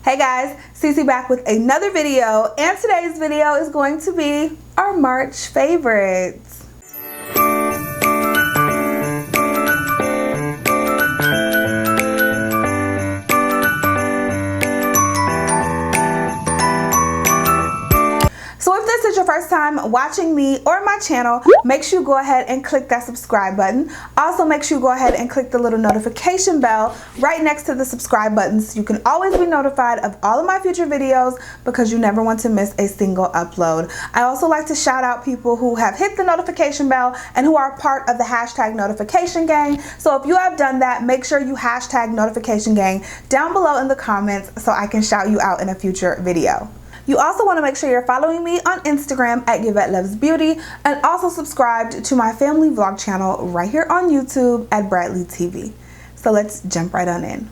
Hey guys, Cece back with another video, and today's video is going to be our March favorites. So if this is your first time watching me or my channel, make sure you go ahead and click that subscribe button. Also make sure you go ahead and click the little notification bell right next to the subscribe button so you can always be notified of all of my future videos because you never want to miss a single upload. I also like to shout out people who have hit the notification bell and who are part of the hashtag notification gang. So if you have done that, make sure you hashtag notification gang down below in the comments so I can shout you out in a future video. You also want to make sure you're following me on Instagram at YvetteLuvsBeauty and also subscribed to my family vlog channel right here on YouTube at Bradley TV. So let's jump right on in.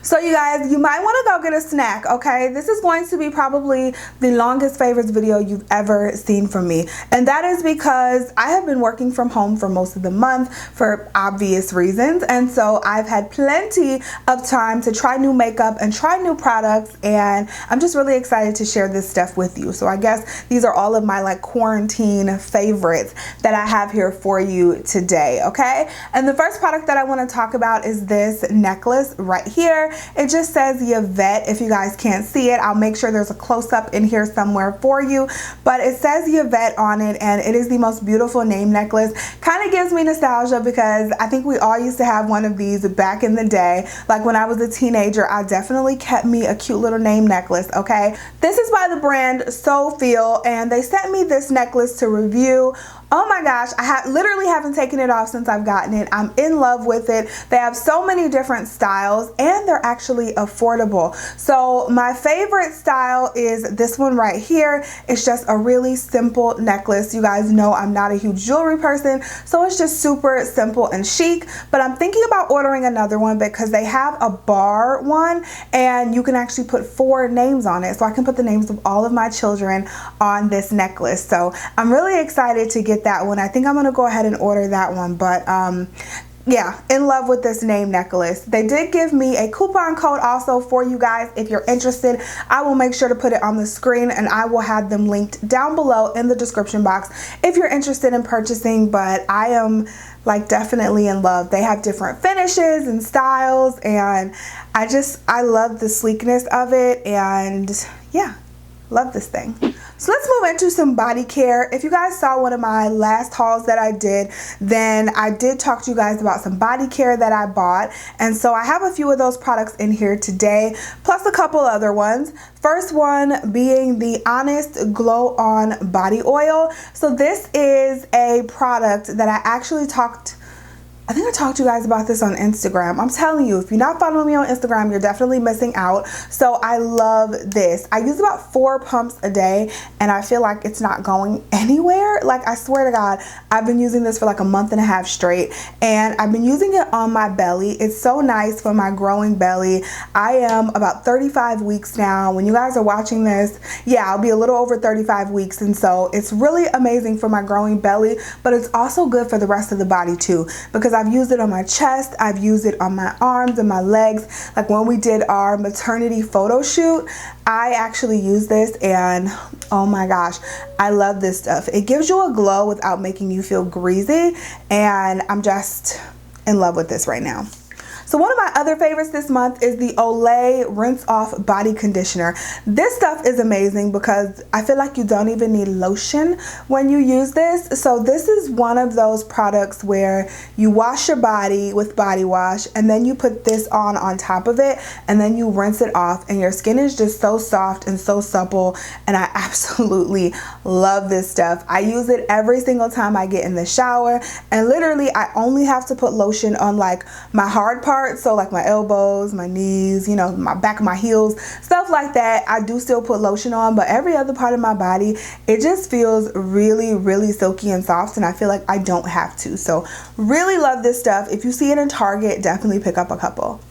So you guys, you might want to go get a snack, okay? This is going to be probably the longest favorites video you've ever seen from me. And that is because I have been working from home for most of the month for obvious reasons. And so I've had plenty of time to try new makeup and try new products. And I'm just really excited to share this stuff with you. So I guess these are all of my like quarantine favorites that I have here for you today, okay? And the first product that I want to talk about is this necklace right here. It just says Yvette. If you guys can't see it, I'll make sure there's a close-up in here somewhere for you, but it says Yvette on it, and it is the most beautiful name necklace. Kind of gives me nostalgia because I think we all used to have one of these back in the day. Like when I was a teenager, I definitely kept me a cute little name necklace, okay? This is by the brand Soulfeel, and they sent me this necklace to review. Oh my gosh, I literally haven't taken it off since I've gotten it. I'm in love with it. They have so many different styles and they're actually affordable. So my favorite style is this one right here. It's just a really simple necklace. You guys know I'm not a huge jewelry person, so it's just super simple and chic. But I'm thinking about ordering another one because they have a bar one and you can actually put 4 names on it. So I can put the names of all of my children on this necklace. So I'm really excited to get that one. I think I'm gonna go ahead and order that one, but yeah, in love with this name necklace. They did give me a coupon code also for you guys. If you're interested, I will make sure to put it on the screen and I will have them linked down below in the description box if you're interested in purchasing. But I am like definitely in love. They have different finishes and styles, and I love the sleekness of it, and yeah, love this thing. So let's move into some body care. If you guys saw one of my last hauls that I did, then I did talk to you guys about some body care that I bought. And so I have a few of those products in here today, plus a couple other ones. First one being the Honest Glow On Body Oil. So this is a product that I think I talked to you guys about this on Instagram. I'm telling you, if you're not following me on Instagram, you're definitely missing out. So I love this. I use about 4 pumps a day and I feel like it's not going anywhere. Like I swear to God, I've been using this for like a month and a half straight, and I've been using it on my belly. It's so nice for my growing belly. I am about 35 weeks now. When you guys are watching this, yeah, I'll be a little over 35 weeks. And so it's really amazing for my growing belly, but it's also good for the rest of the body too, because I've used it on my chest, I've used it on my arms and my legs. Like when we did our maternity photo shoot, I actually used this, and oh my gosh, I love this stuff. It gives you a glow without making you feel greasy, and I'm just in love with this right now. So one of my other favorites this month is the Olay Rinse Off Body Conditioner. This stuff is amazing because I feel like you don't even need lotion when you use this. So this is one of those products where you wash your body with body wash and then you put this on top of it, and then you rinse it off, and your skin is just so soft and so supple, and I absolutely love this stuff. I use it every single time I get in the shower, and literally I only have to put lotion on like my hard part. So like my elbows, my knees, you know, my back of my heels, stuff like that. I do still put lotion on, but every other part of my body, it just feels really, really silky and soft, and I feel like I don't have to. So really love this stuff. If you see it in Target, definitely pick up a couple.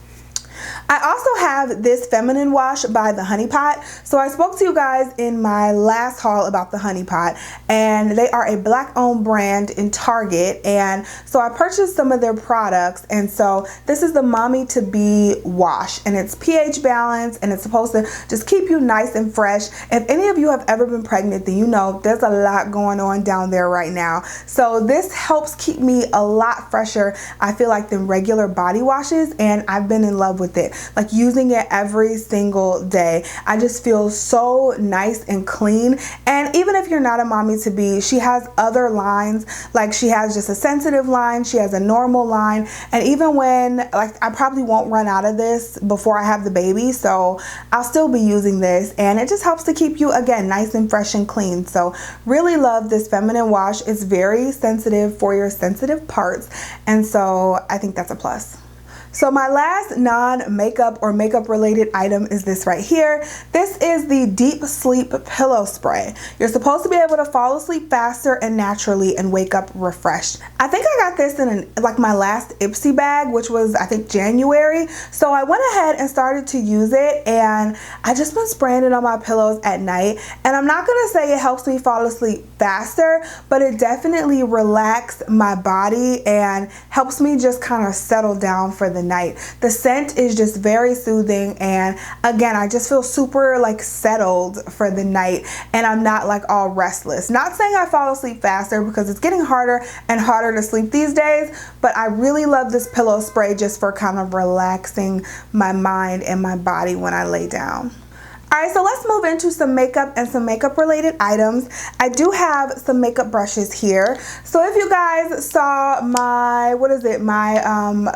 I also have this feminine wash by the Honey Pot. So I spoke to you guys in my last haul about the Honey Pot, and they are a black owned brand in Target, and so I purchased some of their products. And so this is the Mommy to Be wash, and it's pH balanced, and it's supposed to just keep you nice and fresh. If any of you have ever been pregnant, then you know there's a lot going on down there right now. So this helps keep me a lot fresher, I feel like, than regular body washes, and I've been in love with it. Like using it every single day. I just feel so nice and clean. And even if you're not a mommy to be, she has other lines. Like she has just a sensitive line, she has a normal line, and even when, like, I probably won't run out of this before I have the baby, so I'll still be using this, and it just helps to keep you, again, nice and fresh and clean. So really love this feminine wash. It's very sensitive for your sensitive parts, and so I think that's a plus. So my last non-makeup or makeup related item is this right here. This is the Deep Sleep Pillow Spray. You're supposed to be able to fall asleep faster and naturally and wake up refreshed. I think I got this in like my last Ipsy bag, which was I think January. So I went ahead and started to use it, and I just been spraying it on my pillows at night. And I'm not gonna say it helps me fall asleep faster, but it definitely relaxes my body and helps me just kind of settle down for the night. The scent is just very soothing, and again, I just feel super like settled for the night, and I'm not like all restless. Not saying I fall asleep faster, because it's getting harder and harder to sleep these days, but I really love this pillow spray just for kind of relaxing my mind and my body when I lay down. Alright, so let's move into some makeup and some makeup related items. I do have some makeup brushes here. So if you guys saw my,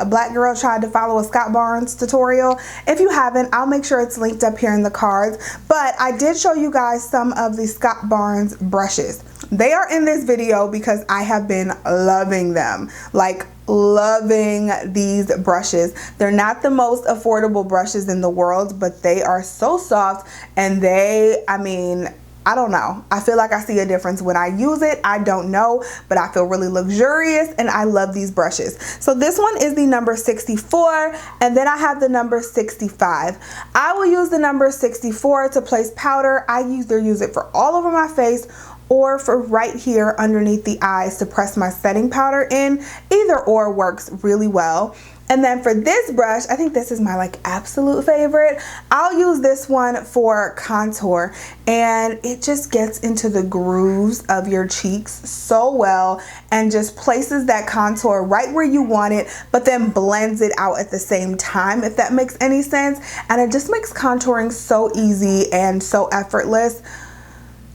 Black Girl Tried to Follow a Scott Barnes tutorial, if you haven't, I'll make sure it's linked up here in the cards. But I did show you guys some of the Scott Barnes brushes. They are in this video because I have been loving them. Like, loving these brushes. They're not the most affordable brushes in the world, but they are so soft, and I mean, I don't know. I feel like I see a difference when I use it. I don't know, but I feel really luxurious, and I love these brushes. So this one is the number 64, and then I have the number 65. I will use the number 64 to place powder. I either use it for all over my face or for right here underneath the eyes to press my setting powder in. Either or works really well. And then for this brush, I think this is my like absolute favorite. I'll use this one for contour, and it just gets into the grooves of your cheeks so well and just places that contour right where you want it, but then blends it out at the same time, if that makes any sense. And it just makes contouring so easy and so effortless.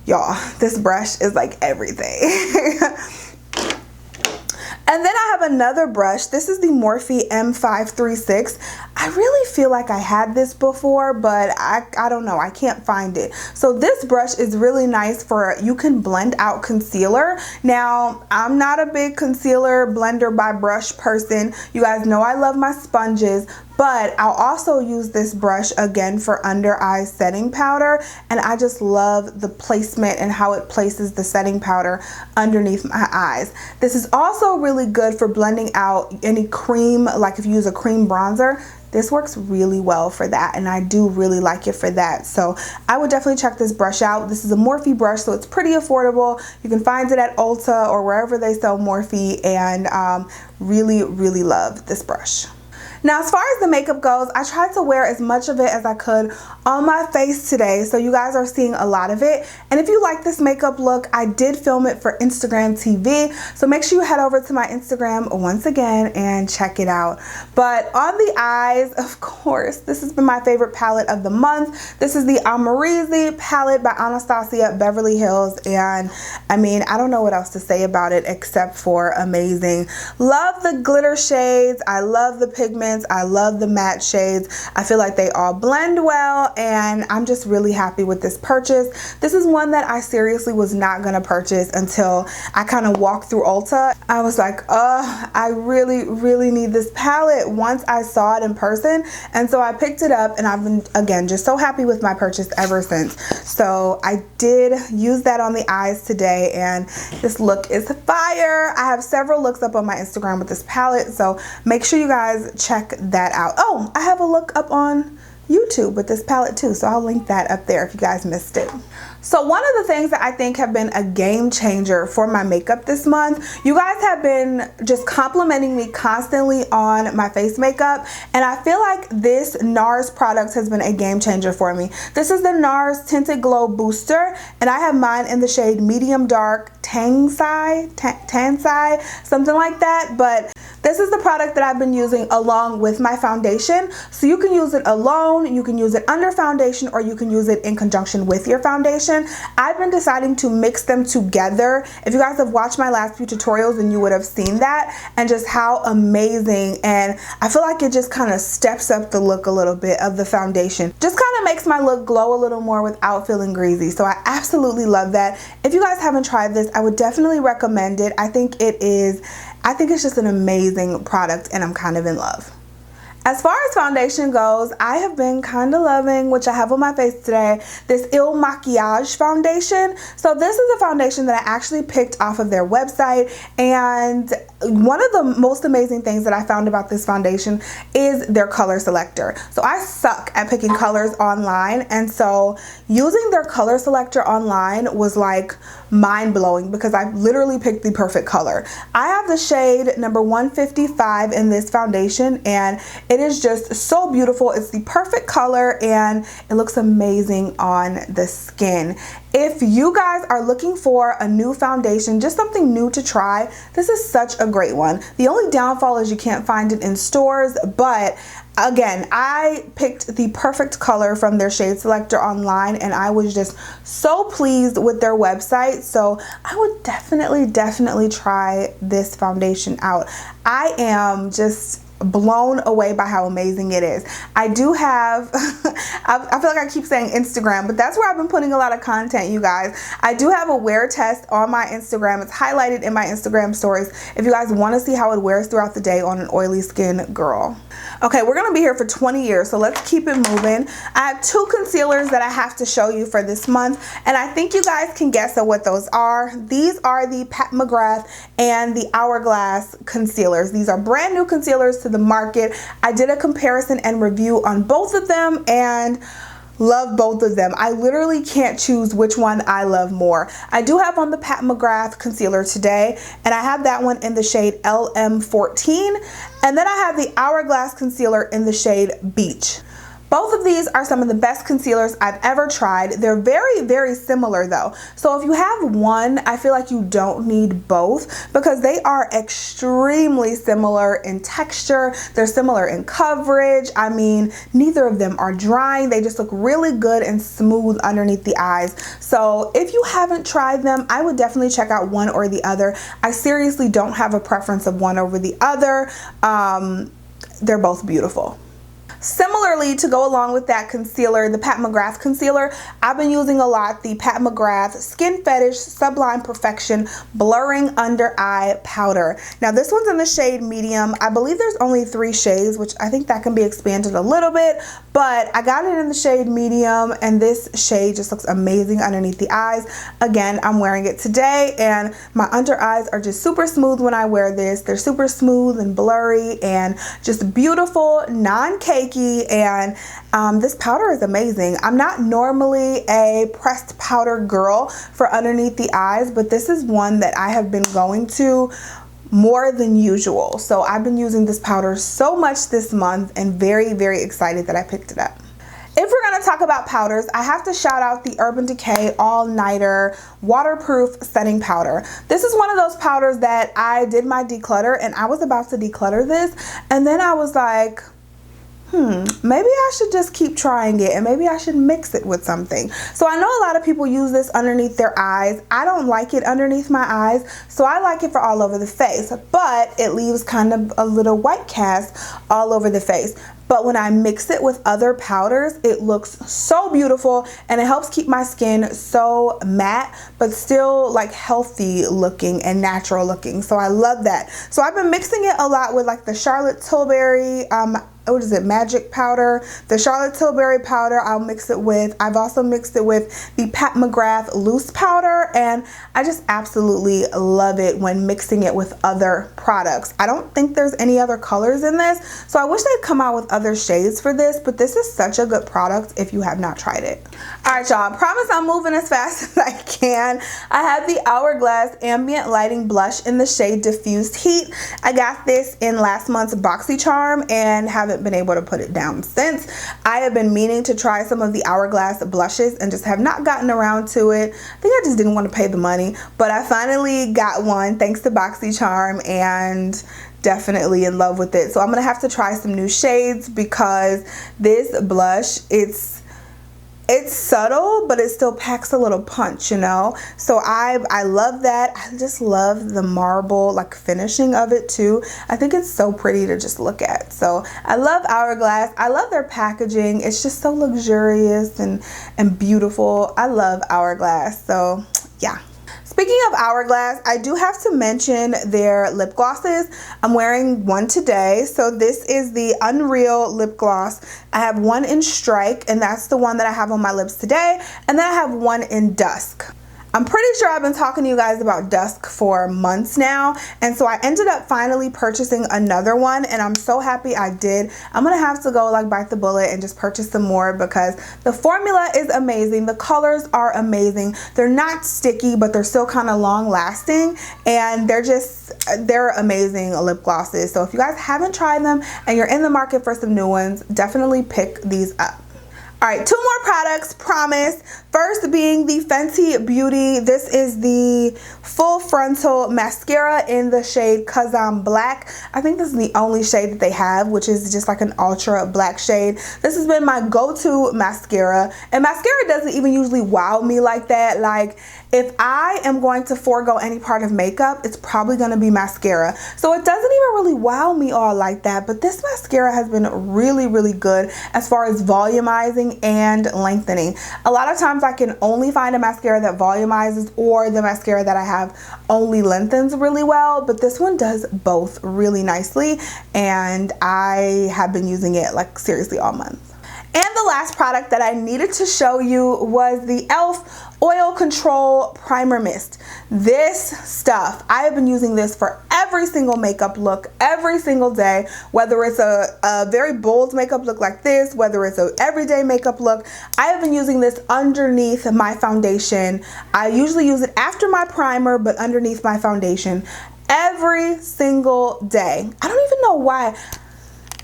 Y'all, this brush is like everything. And then I have another brush. This is the Morphe M536. I really feel like I had this before, but I don't know. I can't find it. So this brush is really nice for, you can blend out concealer. Now, I'm not a big concealer blender by brush person. You guys know I love my sponges, but I'll also use this brush again for under eye setting powder, and I just love the placement and how it places the setting powder underneath my eyes. This is also really good for blending out any cream, like if you use a cream bronzer. This works really well for that, and I do really like it for that. So I would definitely check this brush out. This is a Morphe brush, so it's pretty affordable. You can find it at Ulta or wherever they sell Morphe, and really, really love this brush. Now, as far as the makeup goes, I tried to wear as much of it as I could on my face today, so you guys are seeing a lot of it. And if you like this makeup look, I did film it for Instagram TV, so make sure you head over to my Instagram once again and check it out. But on the eyes, of course, this has been my favorite palette of the month. This is the Amorisi palette by Anastasia Beverly Hills, and I mean, I don't know what else to say about it except for amazing. Love the glitter shades. I love the pigments. I love the matte shades. I feel like they all blend well, and I'm just really happy with this purchase. This is one that I seriously was not gonna purchase until I kind of walked through Ulta. I was like, I really, really need this palette once I saw it in person, and so I picked it up, and I've been, again, just so happy with my purchase ever since. So I did use that on the eyes today, and this look is fire. I have several looks up on my Instagram with this palette, so make sure you guys check check that out. Oh, I have a look up on YouTube with this palette too, so I'll link that up there if you guys missed it. So one of the things that I think have been a game changer for my makeup this month, you guys have been just complimenting me constantly on my face makeup, and I feel like this NARS product has been a game changer for me. This is the NARS Tinted Glow Booster, and I have mine in the shade medium dark Tansai, something like that, but this is the product that I've been using along with my foundation. So you can use it alone, you can use it under foundation, or you can use it in conjunction with your foundation. I've been deciding to mix them together. If you guys have watched my last few tutorials, then you would have seen that, and just how amazing, and I feel like it just kind of steps up the look a little bit of the foundation. Just kind of makes my look glow a little more without feeling greasy. So I absolutely love that. If you guys haven't tried this, I would definitely recommend it. I think it's just an amazing product, and I'm kind of in love. As far as foundation goes, I have been kind of loving, which I have on my face today, this Il Maquillage foundation. So this is a foundation that I actually picked off of their website, and one of the most amazing things that I found about this foundation is their color selector. So I suck at picking colors online, and so using their color selector online was like mind-blowing because I literally picked the perfect color. I have the shade number 155 in this foundation, and it is just so beautiful. It's the perfect color, and it looks amazing on the skin. If you guys are looking for a new foundation, just something new to try, this is such a great one. The only downfall is you can't find it in stores, but again, I picked the perfect color from their shade selector online, and I was just so pleased with their website. So I would definitely try this foundation out. I am just blown away by how amazing it is. I do have I feel like I keep saying Instagram, but that's where I've been putting a lot of content, you guys. I do have a wear test on my Instagram. It's highlighted in my Instagram stories if you guys want to see how it wears throughout the day on an oily skin girl. Okay, we're gonna be here for 20 years, so let's keep it moving. I have two concealers that I have to show you for this month, and I think you guys can guess at what those are. These are the Pat McGrath and the Hourglass concealers. These are brand new concealers to the market. I did a comparison and review on both of them, and love both of them. I literally can't choose which one I love more. I do have on the Pat McGrath concealer today, and I have that one in the shade LM14, and then I have the Hourglass concealer in the shade Beach. Both of these are some of the best concealers I've ever tried. They're very similar though. So if you have one, I feel like you don't need both because they are extremely similar in texture. They're similar in coverage. I mean, neither of them are drying. They just look really good and smooth underneath the eyes. So if you haven't tried them, I would definitely check out one or the other. I seriously don't have a preference of one over the other. They're both beautiful. Similarly, to go along with that concealer, the Pat McGrath concealer, I've been using a lot the Pat McGrath Skin Fetish Sublime Perfection Blurring Under Eye Powder. Now this one's in the shade medium. I believe there's only 3 shades, which I think that can be expanded a little bit, but I got it in the shade medium, and this shade just looks amazing underneath the eyes. Again, I'm wearing it today, and my under eyes are just super smooth when I wear this. They're super smooth and blurry and just beautiful, non-cakey, and this powder is amazing. I'm not normally a pressed powder girl for underneath the eyes, but this is one that I have been going to more than usual. So I've been using this powder so much this month, and very excited that I picked it up. If we're going to talk about powders, I have to shout out the Urban Decay All Nighter Waterproof Setting Powder. This is one of those powders that I did my declutter, and I was about to declutter this, and then I was like, maybe I should just keep trying it, and maybe I should mix it with something. So I know a lot of people use this underneath their eyes. I don't like it underneath my eyes, so I like it for all over the face, but it leaves kind of a little white cast all over the face. But when I mix it with other powders, it looks so beautiful, and it helps keep my skin so matte, but still like healthy looking and natural looking. So I love that. So I've been mixing it a lot with like the Charlotte Tilbury what is it, magic powder, the Charlotte Tilbury powder. I've also mixed it with the Pat McGrath loose powder, and I just absolutely love it when mixing it with other products. I don't think there's any other colors in this, so I wish they'd come out with other shades for this, but this is such a good product if you have not tried it. All right, y'all, I promise I'm moving as fast as I can. I have the Hourglass Ambient Lighting Blush in the shade Diffused Heat. I got this in last month's BoxyCharm and haven't been able to put it down since. I have been meaning to try some of the Hourglass blushes and just have not gotten around to it. I think I just didn't want to pay the money, but I finally got one thanks to BoxyCharm and definitely in love with it. So I'm gonna have to try some new shades because this blush, it's subtle, but it still packs a little punch, you know? So I love that. I just love the marble like finishing of it too. I think it's so pretty to just look at. So I love Hourglass. I love their packaging. It's just so luxurious and beautiful. I love Hourglass. So yeah. Speaking of Hourglass, I do have to mention their lip glosses. I'm wearing one today. So this is the Unreal lip gloss. I have one in Strike, and that's the one that I have on my lips today. And then I have one in Dusk. I'm pretty sure I've been talking to you guys about Dusk for months now, and so I ended up finally purchasing another one, and I'm so happy I did. I'm gonna have to go like bite the bullet and just purchase some more because the formula is amazing. The colors are amazing. They're not sticky, but they're still kind of long lasting, and they're amazing lip glosses. So if you guys haven't tried them and you're in the market for some new ones, definitely pick these up. All right, 2 more products, promise. First being the Fenty Beauty. This is the full frontal mascara in the shade Cause I'm Black. I think this is the only shade that they have, which is just like an ultra black shade. This has been my go-to mascara, and mascara doesn't even usually wow me like that. Like, if I am going to forego any part of makeup, it's probably gonna be mascara. So it doesn't even really wow me all like that, but this mascara has been really, really good as far as volumizing and lengthening. A lot of times I can only find a mascara that volumizes, or the mascara that I have only lengthens really well, but this one does both really nicely, and I have been using it like seriously all month. And the last product that I needed to show you was the e.l.f. Oil Control Primer Mist. This stuff, I have been using this for every single makeup look, every single day, whether it's a very bold makeup look like this, whether it's an everyday makeup look. I have been using this underneath my foundation. I usually use it after my primer, but underneath my foundation every single day. I don't even know why.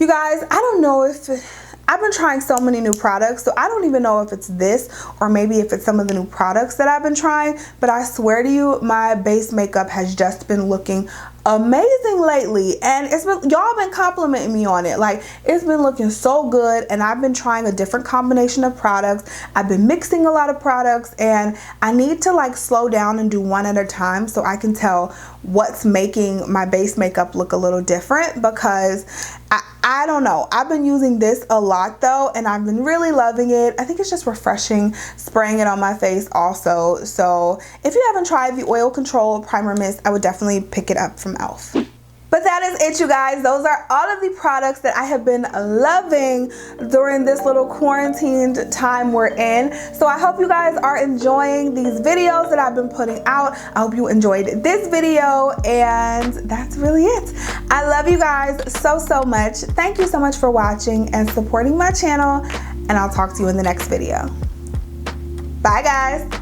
You guys, I don't know if I've been trying so many new products, so I don't even know if it's this or maybe if it's some of the new products that I've been trying, but I swear to you, my base makeup has just been looking amazing lately, and it's been, y'all been complimenting me on it. Like, it's been looking so good, and I've been trying a different combination of products. I've been mixing a lot of products, and I need to like slow down and do one at a time so I can tell what's making my base makeup look a little different, because I don't know. I've been using this a lot though, and I've been really loving it. I think it's just refreshing spraying it on my face also. So if you haven't tried the Oil Control Primer Mist, I would definitely pick it up from e.l.f. But that is it, you guys. Those are all of the products that I have been loving during this little quarantined time we're in. So I hope you guys are enjoying these videos that I've been putting out. I hope you enjoyed this video, and that's really it. I love you guys so, so much. Thank you so much for watching and supporting my channel, and I'll talk to you in the next video. Bye, guys.